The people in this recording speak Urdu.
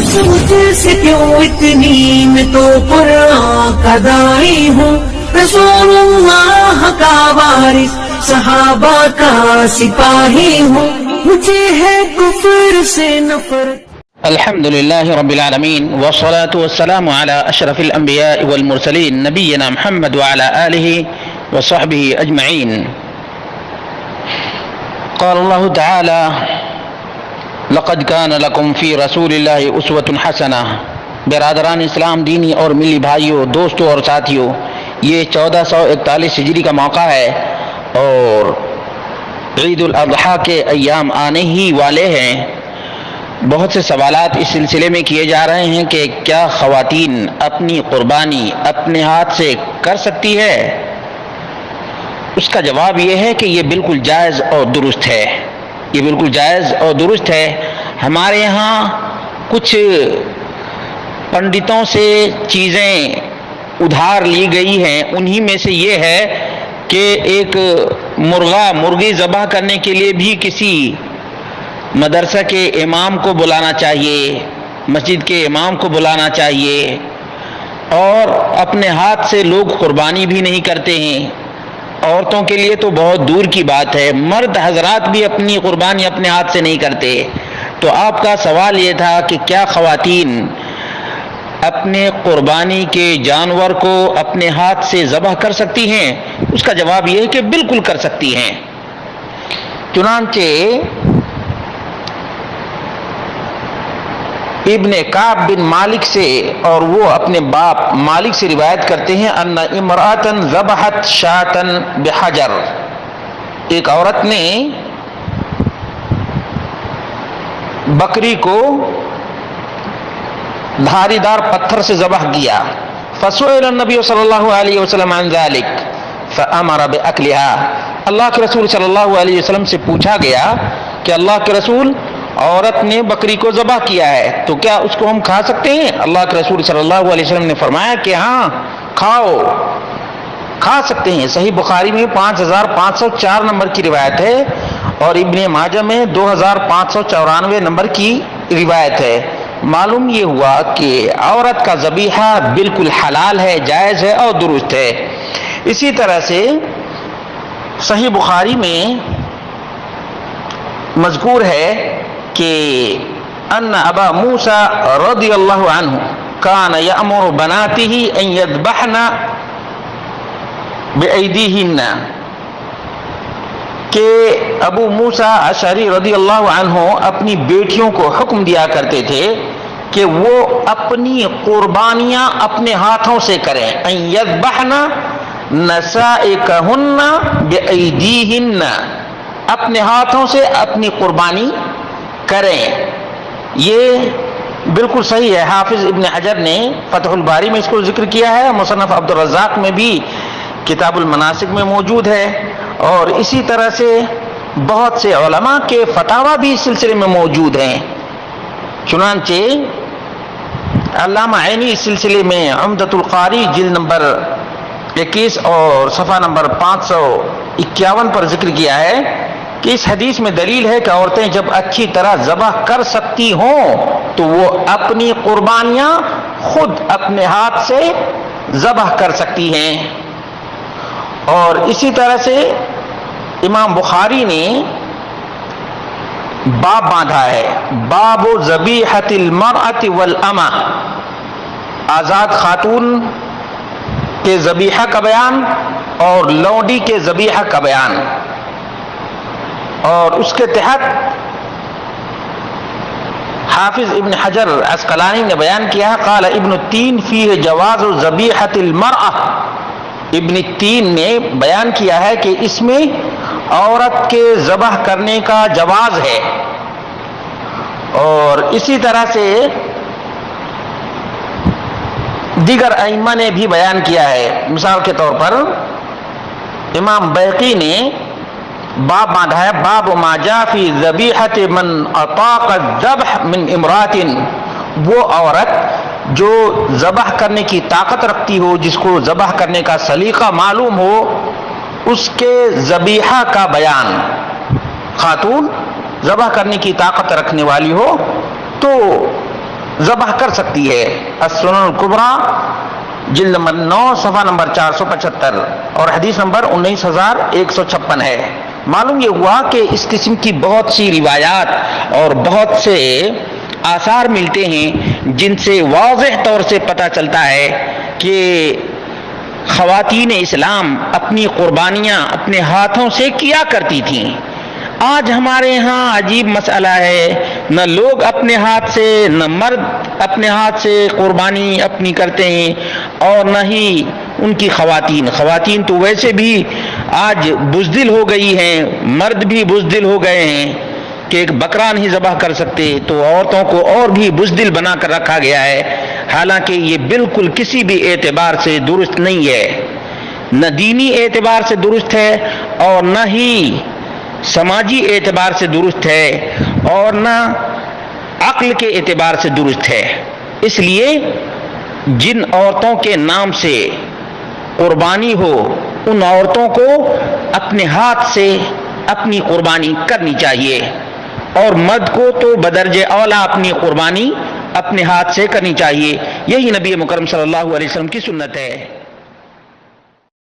مجھ سے کیوں اتنی میں تو قرآن کا داعی ہوں، رسول اللہ کا وارث صحابہ کا سپاہی ہوں، مجھے ہے کفر سے نفرت۔ الحمد لله رب العالمين والصلاة والسلام على أشرف الأنبياء والمرسلين نبينا محمد وعلى آله وصحبه أجمعين. قال الله تعالى: لقد كان لكم في رسول الله أسوة حسنة. برادران اسلام، دینی اور ملی بھائیوں، دوستوں اور ساتھیوں، یہ 1441 ہجری کا موقع ہے اور عید الاضحیٰ کے ایام آنے ہی والے ہیں۔ بہت سے سوالات اس سلسلے میں کیے جا رہے ہیں کہ کیا خواتین اپنی قربانی اپنے ہاتھ سے کر سکتی ہے؟ اس کا جواب یہ ہے کہ یہ بالکل جائز اور درست ہے، یہ بالکل جائز اور درست ہے۔ ہمارے یہاں کچھ پنڈتوں سے چیزیں ادھار لی گئی ہیں، انہی میں سے یہ ہے کہ ایک مرغی ذبح کرنے کے لیے بھی کسی مدرسہ کے امام کو بلانا چاہیے، مسجد کے امام کو بلانا چاہیے، اور اپنے ہاتھ سے لوگ قربانی بھی نہیں کرتے ہیں۔ عورتوں کے لیے تو بہت دور کی بات ہے، مرد حضرات بھی اپنی قربانی اپنے ہاتھ سے نہیں کرتے۔ تو آپ کا سوال یہ تھا کہ کیا خواتین اپنے قربانی کے جانور کو اپنے ہاتھ سے ذبح کر سکتی ہیں؟ اس کا جواب یہ ہے کہ بالکل کر سکتی ہیں۔ چنانچہ ابن کعب بن مالک سے، اور وہ اپنے باپ مالک سے روایت کرتے ہیں، ان امرأۃ ذبحت شاۃ بحجر، ایک عورت نے بکری کو دھاری دار پتھر سے ذبح کیا۔ فسئل النبی صلی اللہ علیہ وسلم عن ذلک فامر باکلها، اللہ کے رسول صلی اللہ علیہ وسلم سے پوچھا گیا کہ اللہ کے رسول، عورت نے بکری کو ذبح کیا ہے تو کیا اس کو ہم کھا سکتے ہیں؟ اللہ کے رسول صلی اللہ علیہ وسلم نے فرمایا کہ ہاں، کھا سکتے ہیں۔ صحیح بخاری میں 5504 نمبر کی روایت ہے اور ابن ماجہ میں 2594 نمبر کی روایت ہے۔ معلوم یہ ہوا کہ عورت کا ذبیحہ بالکل حلال ہے، جائز ہے اور درست ہے۔ اسی طرح سے صحیح بخاری میں مذکور ہے کہ ان ابا موسیٰ رضی اللہ عنہ کان یأمر بناته ان یذبحن بأیدیہن، کہ ابو موسیٰ اشعری رضی اللہ عنہ اپنی بیٹیوں کو حکم دیا کرتے تھے کہ وہ اپنی قربانیاں اپنے ہاتھوں سے کریں، ان یذبحن نسائکہن بأیدیہن، اپنے ہاتھوں سے اپنی قربانی کریں۔ یہ بالکل صحیح ہے۔ حافظ ابن حجر نے فتح الباری میں اس کو ذکر کیا ہے، مصنف عبد الرزاق میں بھی کتاب المناسک میں موجود ہے، اور اسی طرح سے بہت سے علماء کے فتاوی بھی اس سلسلے میں موجود ہیں۔ چنانچہ علامہ عینی اس سلسلے میں عمدۃ القاری جلد نمبر 21 اور صفحہ نمبر 551 پر ذکر کیا ہے کہ اس حدیث میں دلیل ہے کہ عورتیں جب اچھی طرح ذبح کر سکتی ہوں تو وہ اپنی قربانیاں خود اپنے ہاتھ سے ذبح کر سکتی ہیں۔ اور اسی طرح سے امام بخاری نے باب باندھا ہے، باب ذبیحۃ المرأۃ والامہ، آزاد خاتون کے ذبیحہ کا بیان اور لونڈی کے ذبیحہ کا بیان، اور اس کے تحت حافظ ابن حجر عسقلانی نے بیان کیا، قال ابن التین فیہ جواز ذبیحۃ المرأۃ، ابن التین نے بیان کیا ہے کہ اس میں عورت کے ذبح کرنے کا جواز ہے۔ اور اسی طرح سے دیگر ائمہ نے بھی بیان کیا ہے، مثال کے طور پر امام بیہقی نے باب باندھا ہے، باب ما جاء فی ذبیحۃ من اطاق الذبح من امرأۃ، وہ عورت جو ذبح کرنے کی طاقت رکھتی ہو، جس کو ذبح کرنے کا سلیقہ معلوم ہو، اس کے ذبیحہ کا بیان، خاتون ذبح کرنے کی طاقت رکھنے والی ہو تو ذبح کر سکتی ہے۔ السنن الکبریٰ جلد نمبر 9 صفحہ نمبر 475 اور حدیث نمبر 19156 ہے۔ معلوم یہ ہوا کہ اس قسم کی بہت سی روایات اور بہت سے آثار ملتے ہیں جن سے واضح طور سے پتہ چلتا ہے کہ خواتین اسلام اپنی قربانیاں اپنے ہاتھوں سے کیا کرتی تھیں۔ آج ہمارے ہاں عجیب مسئلہ ہے، نہ لوگ اپنے ہاتھ سے، نہ مرد اپنے ہاتھ سے قربانی اپنی کرتے ہیں اور نہ ہی ان کی خواتین تو ویسے بھی آج بزدل ہو گئی ہیں، مرد بھی بزدل ہو گئے ہیں کہ ایک بکرا نہیں ذبح کر سکتے، تو عورتوں کو اور بھی بزدل بنا کر رکھا گیا ہے، حالانکہ یہ بالکل کسی بھی اعتبار سے درست نہیں ہے، نہ دینی اعتبار سے درست ہے اور نہ ہی سماجی اعتبار سے درست ہے اور نہ عقل کے اعتبار سے درست ہے۔ اس لیے جن عورتوں کے نام سے قربانی ہو ان عورتوں کو اپنے ہاتھ سے اپنی قربانی کرنی چاہیے، اور مرد کو تو بدرجہ اولا اپنی قربانی اپنے ہاتھ سے کرنی چاہیے۔ یہی نبی مکرم صلی اللہ علیہ وسلم کی سنت ہے۔